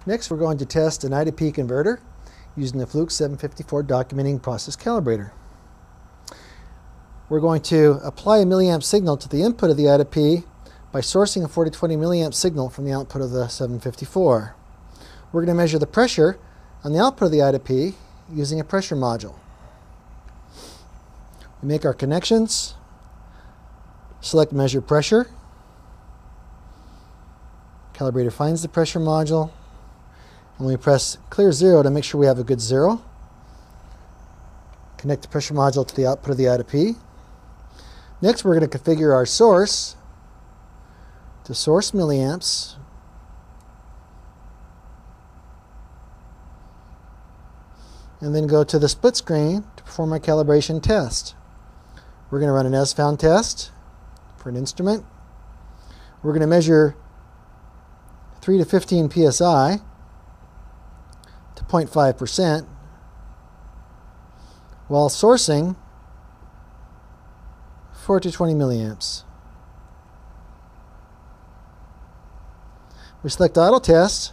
Next, we're going to test an I2P converter using the Fluke 754 Documenting Process Calibrator. We're going to apply a milliamp signal to the input of the I2P by sourcing a 4020 milliamp signal from the output of the 754. We're going to measure the pressure on the output of the I2P using a pressure module. We make our connections, select measure pressure. Calibrator finds the pressure module, and we press clear 0 to make sure we have a good 0. Connect the pressure module to the output of the I2P. Next, we're going to configure our source to source milliamps. And then go to the split screen to perform our calibration test. We're going to run an as-found test for an instrument. We're going to measure 3 to 15 psi to 0.5% while sourcing 4 to 20 milliamps. We select idle test,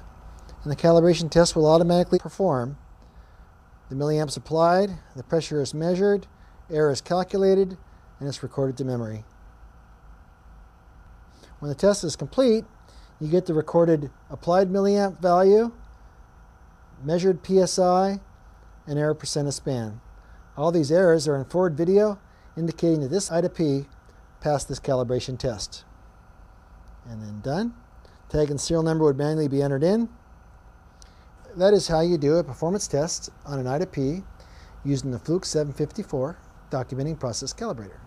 and the calibration test will automatically perform. The milliamps applied, the pressure is measured, error is calculated, and it's recorded to memory. When the test is complete, you get the recorded applied milliamp value, measured PSI, and error percent of span. All these errors are in forward video, indicating that this I2P passed this calibration test. And then done. Tag and serial number would manually be entered in. That is how you do a performance test on an I2P using the Fluke 754 Documenting Process Calibrator.